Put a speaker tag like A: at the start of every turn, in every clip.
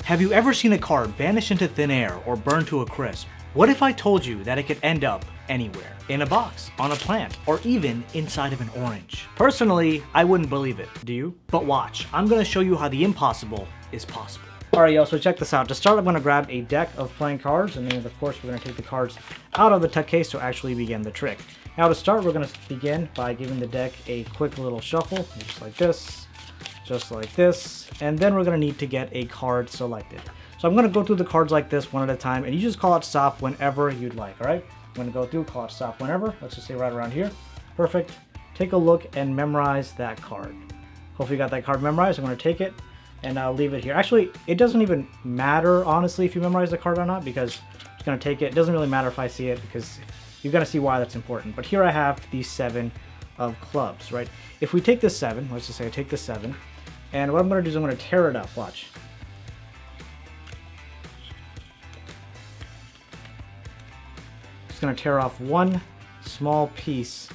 A: Have you ever seen a card vanish into thin air or burn to a crisp? What if I told you that it could end up anywhere? In a box, on a plant, or even inside of an orange? Personally, I wouldn't believe it, do you? But watch, I'm gonna show you how the impossible is possible. Alright y'all, so check this out. To start, I'm gonna grab a deck of playing cards, and then of course we're gonna take the cards out of the tuck case to actually begin the trick. Now to start, we're gonna begin by giving the deck a quick little shuffle, just like this, and then we're gonna need to get a card selected. So I'm gonna go through the cards like this one at a time, and you just call it stop whenever you'd like, alright? I'm gonna go through, call it stop whenever. Let's just say right around here. Perfect. Take a look and memorize that card. Hopefully you got that card memorized. I'm gonna take it and I'll leave it here. Actually, it doesn't even matter, honestly, if you memorize the card or not, because I'm just gonna take it. It doesn't really matter if I see it, because you're gonna see why that's important. But here I have the 7 of clubs, right? If we take this 7, let's just say I take the 7, and what I'm gonna do is I'm gonna tear it up, watch. Just gonna tear off one small piece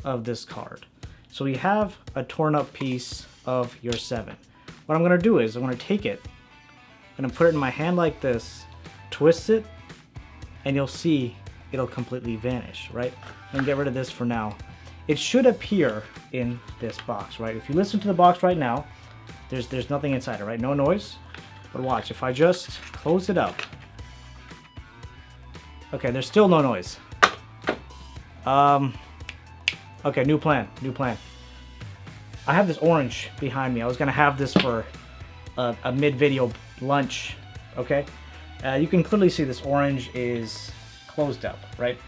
A: of this card. So we have a torn up piece of your 7. What I'm gonna do is I'm gonna take it and put it in my hand like this, twist it, and you'll see it'll completely vanish, right? I'm gonna get rid of this for now. It should appear in this box, right? If you listen to the box right now, there's nothing inside it, right? No noise. But watch, if I just close it up. Okay, there's still no noise. Okay, new plan. I have this orange behind me. I was gonna have this for a mid-video lunch, okay? You can clearly see this orange is closed up, right?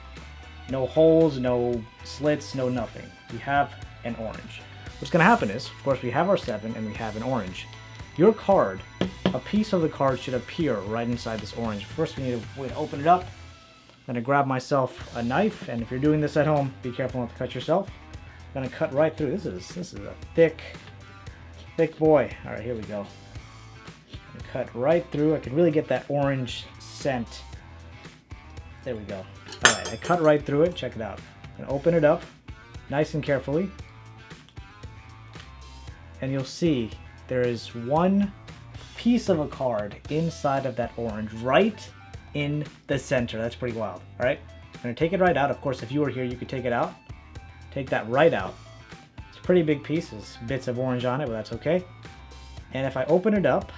A: No holes, no slits, no nothing. We have an orange. What's gonna happen is, of course, we have our 7 and we have an orange. Your card, a piece of the card should appear right inside this orange. First, we need to open it up. I'm gonna grab myself a knife, and if you're doing this at home, be careful not to cut yourself. I'm gonna cut right through. This is a thick boy. All right, here we go. Cut right through. I can really get that orange scent. There we go. All right, I cut right through it. Check it out. I'm gonna open it up, nice and carefully, and you'll see there is one piece of a card inside of that orange, right in the center. That's pretty wild. All right, I'm gonna take it right out. Of course, if you were here, you could take it out. Take that right out. It's a pretty big piece. There's bits of orange on it, but that's okay. And if I open it up,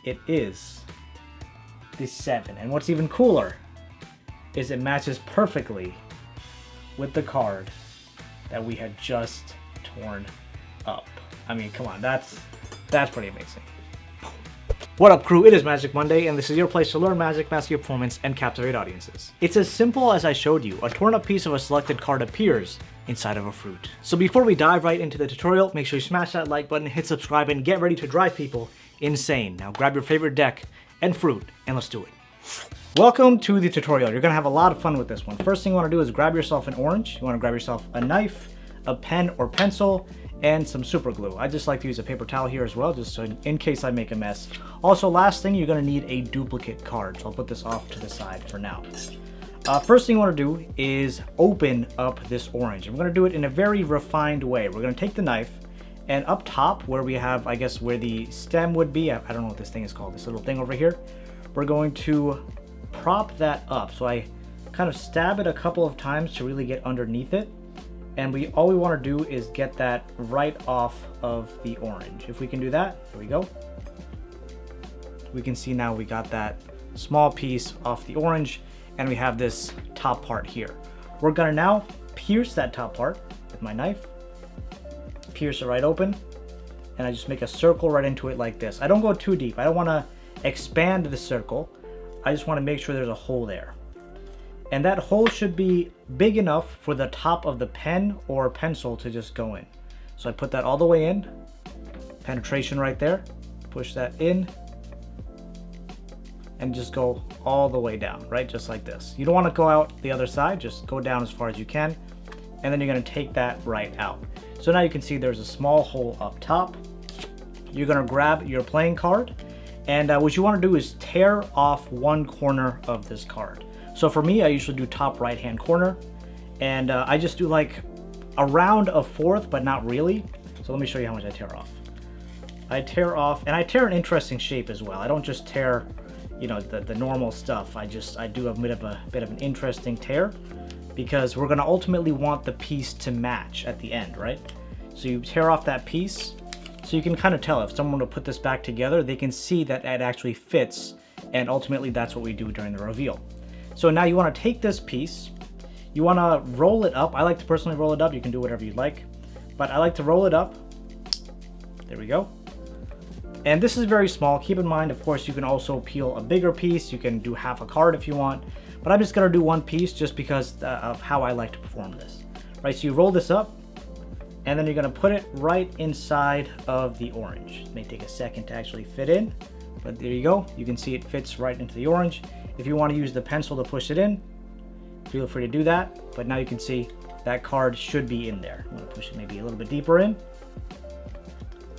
A: it is the 7. And what's even cooler is it matches perfectly with the card that we had just torn up. I mean, come on, that's pretty amazing. What up, crew? It is Magic Monday, and this is your place to learn magic, master your performance, and captivate audiences. It's as simple as I showed you. A torn up piece of a selected card appears inside of a fruit. So before we dive right into the tutorial, make sure you smash that like button, hit subscribe, and get ready to drive people insane. Now grab your favorite deck and fruit, and let's do it. Welcome to the tutorial. You're gonna have a lot of fun with this one. First thing you wanna do is grab yourself an orange. You wanna grab yourself a knife, a pen or pencil, and some super glue. I just like to use a paper towel here as well, just so in case I make a mess. Also, last thing, you're gonna need a duplicate card. So I'll put this off to the side for now. First thing you wanna do is open up this orange. And we're gonna do it in a very refined way. We're gonna take the knife, and up top where we have, I guess, where the stem would be, I don't know what this thing is called, this little thing over here, we're going to prop that up. So I kind of stab it a couple of times to really get underneath it. And all we want to do is get that right off of the orange. If we can do that, there we go. We can see now we got that small piece off the orange, and we have this top part here. We're gonna now pierce that top part with my knife. Pierce it right open, and I just make a circle right into it like this. I don't go too deep. I don't want to expand the circle. I just want to make sure there's a hole there. And that hole should be big enough for the top of the pen or pencil to just go in. So I put that all the way in. Penetration right there. Push that in. And just go all the way down, right? Just like this. You don't want to go out the other side. Just go down as far as you can. And then you're going to take that right out. So now you can see there's a small hole up top. You're going to grab your playing card. And what you want to do is tear off one corner of this card. So for me, I usually do top right hand corner, and I just do like around a fourth, but not really. So let me show you how much I tear off. I tear off, and I tear an interesting shape as well. I don't just tear, you know, the normal stuff. I do a bit of an interesting tear, because we're gonna ultimately want the piece to match at the end, right? So you tear off that piece, so you can kind of tell if someone will put this back together, they can see that it actually fits, and ultimately that's what we do during the reveal. So now you want to take this piece, you want to roll it up. I like to personally roll it up. You can do whatever you like, but I like to roll it up. There we go. And this is very small. Keep in mind, of course, you can also peel a bigger piece. You can do half a card if you want, but I'm just gonna do one piece just because of how I like to perform this. Right, so you roll this up, and then you're gonna put it right inside of the orange. It may take a second to actually fit in, but there you go. You can see it fits right into the orange. If you want to use the pencil to push it in, feel free to do that. But now you can see that card should be in there. I'm gonna push it maybe a little bit deeper in.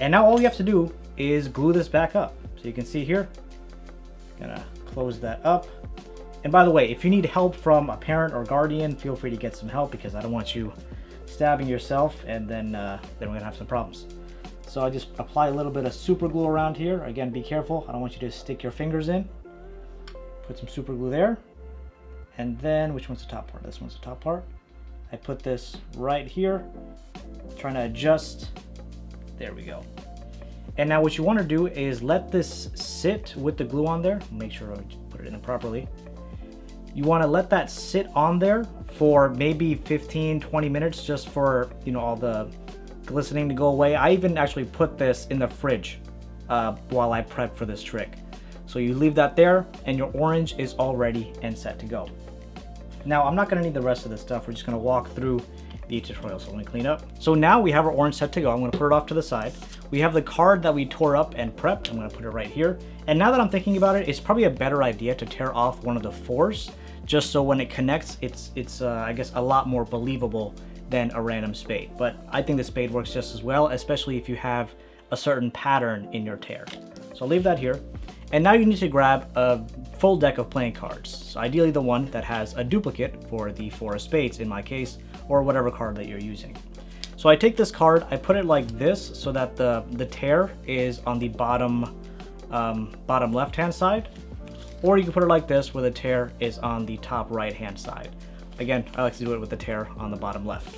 A: And now all you have to do is glue this back up. So you can see here, gonna close that up. And by the way, if you need help from a parent or guardian, feel free to get some help, because I don't want you stabbing yourself and then we're gonna have some problems. So I just apply a little bit of super glue around here. Again, be careful. I don't want you to stick your fingers in. Put some super glue there. And then, which one's the top part? This one's the top part. I put this right here, trying to adjust. There we go. And now what you want to do is let this sit with the glue on there. Make sure I put it in properly. You want to let that sit on there for maybe 15-20 minutes, just for, you know, all the glistening to go away. I even actually put this in the fridge while I prep for this trick. So you leave that there, and your orange is all ready and set to go. Now I'm not going to need the rest of this stuff. We're just going to walk through the tutorial. So let me clean up. So now we have our orange set to go. I'm going to put it off to the side. We have the card that we tore up and prepped. I'm going to put it right here. And now that I'm thinking about it, it's probably a better idea to tear off one of the fours, just so when it connects, it's I guess a lot more believable than a random spade. But I think the spade works just as well, especially if you have a certain pattern in your tear. So I'll leave that here. And now you need to grab a full deck of playing cards. So ideally the one that has a duplicate for the 4 of spades in my case, or whatever card that you're using. So I take this card, I put it like this so that the tear is on the bottom left hand side, or you can put it like this where the tear is on the top right hand side. Again, I like to do it with the tear on the bottom left.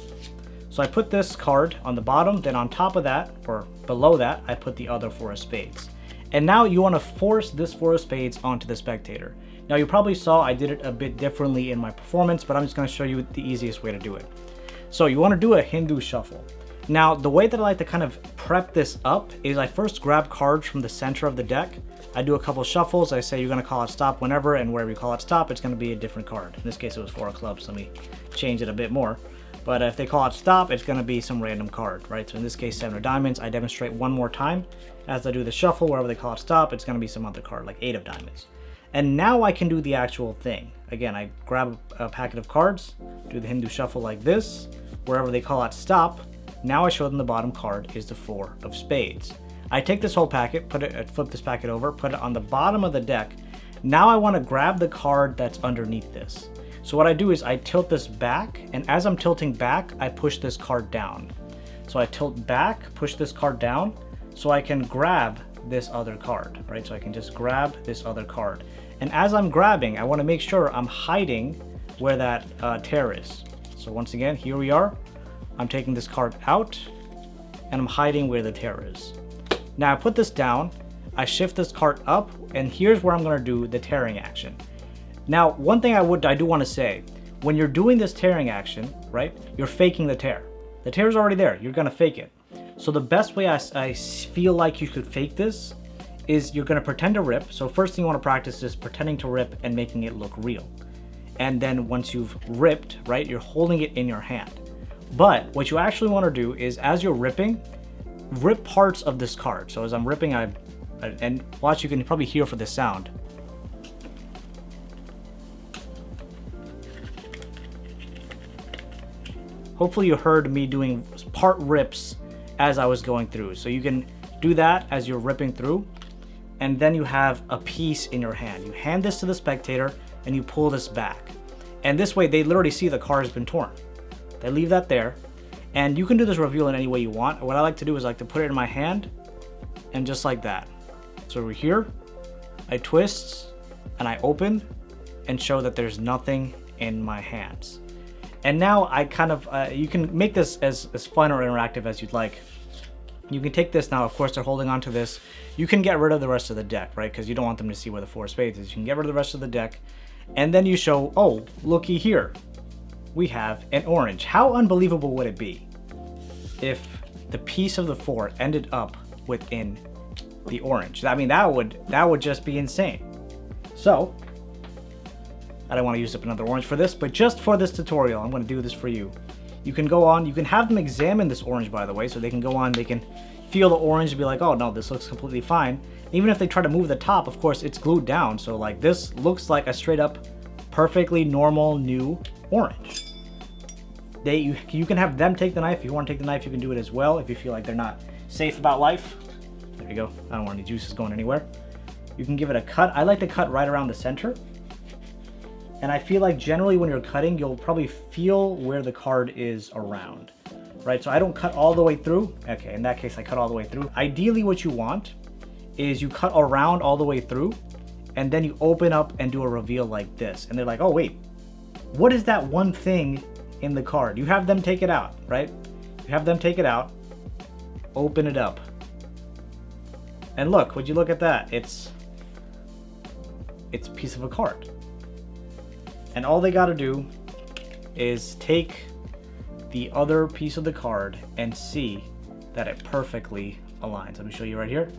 A: So I put this card on the bottom, then on top of that, or below that, I put the other 4 of spades. And now you want to force this 4 of spades onto the spectator. Now you probably saw I did it a bit differently in my performance, but I'm just going to show you the easiest way to do it. So you want to do a Hindu shuffle. Now the way that I like to kind of prep this up is I first grab cards from the center of the deck. I do a couple shuffles. I say you're going to call it stop whenever, and wherever you call it stop, it's going to be a different card. In this case it was 4 of clubs. Let me change it a bit more. But if they call it stop, it's going to be some random card, right? So in this case, 7 of diamonds. I demonstrate one more time. As I do the shuffle, wherever they call it stop, it's going to be some other card, like 8 of diamonds. And now I can do the actual thing. Again, I grab a packet of cards, do the Hindu shuffle like this. Wherever they call it stop, now I show them the bottom card is the 4 of spades. I take this whole packet, flip this packet over, put it on the bottom of the deck. Now I want to grab the card that's underneath this. So what I do is I tilt this back, and as I'm tilting back, I push this card down. So I tilt back, push this card down, so I can grab this other card, right? So I can just grab this other card. And as I'm grabbing, I want to make sure I'm hiding where that tear is. So once again, here we are. I'm taking this card out, and I'm hiding where the tear is. Now I put this down, I shift this card up, and here's where I'm going to do the tearing action. Now, one thing I do want to say, when you're doing this tearing action, right, you're faking the tear. The tear is already there. You're going to fake it. So the best way I feel like you could fake this is you're going to pretend to rip. So first thing you want to practice is pretending to rip and making it look real. And then once you've ripped, right, you're holding it in your hand. But what you actually want to do is, as you're ripping, rip parts of this card. So as I'm ripping, and watch, you can probably hear for the sound. Hopefully you heard me doing part rips as I was going through. So you can do that as you're ripping through, and then you have a piece in your hand. You hand this to the spectator and you pull this back. And this way they literally see the card has been torn. They leave that there. And you can do this reveal in any way you want. What I like to do is I like to put it in my hand and just like that. So over here, I twist and I open and show that there's nothing in my hands. And now I kind of, you can make this as fun or interactive as you'd like. You can take this now, of course they're holding on to this. You can get rid of the rest of the deck, right? Because you don't want them to see where the 4 of spades is. You can get rid of the rest of the deck. And then you show, oh, looky here. We have an orange. How unbelievable would it be if the piece of the 4 ended up within the orange? I mean, that would just be insane. So, I don't want to use up another orange for this, but just for this tutorial, I'm going to do this for you. You can go on, you can have them examine this orange, by the way, so they can go on, they can feel the orange and be like, oh no, this looks completely fine. Even if they try to move the top, of course, it's glued down, so like this looks like a straight up, perfectly normal new orange. You can have them take the knife. If you want to take the knife, you can do it as well if you feel like they're not safe about life. There you go. I don't want any juices going anywhere. You can give it a cut. I like to cut right around the center. And I feel like generally when you're cutting, you'll probably feel where the card is around, right? So I don't cut all the way through. Okay, in that case, I cut all the way through. Ideally, what you want is you cut around all the way through, and then you open up and do a reveal like this. And they're like, oh wait, what is that one thing in the card? You have them take it out, right? You have them take it out, open it up. And look, would you look at that? It's a piece of a card. And all they got to do is take the other piece of the card and see that it perfectly aligns. Let me show you right here.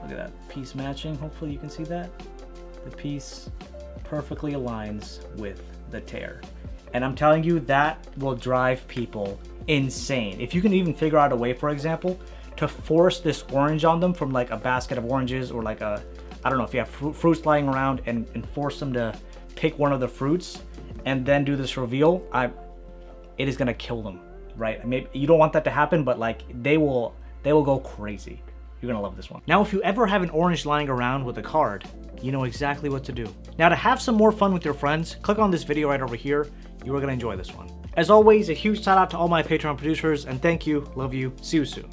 A: Look at that piece matching. Hopefully you can see that. The piece perfectly aligns with the tear. And I'm telling you, that will drive people insane. If you can even figure out a way, for example, to force this orange on them from like a basket of oranges, or like a, I don't know, if you have fruits lying around and force them to pick one of the fruits and then do this reveal, it is gonna kill them, right? Maybe you don't want that to happen, but like they will go crazy. You're gonna love this one. Now, if you ever have an orange lying around with a card, you know exactly what to do. Now, to have some more fun with your friends, click on this video right over here. You are gonna enjoy this one. As always, a huge shout out to all my Patreon producers, and thank you, love you, see you soon.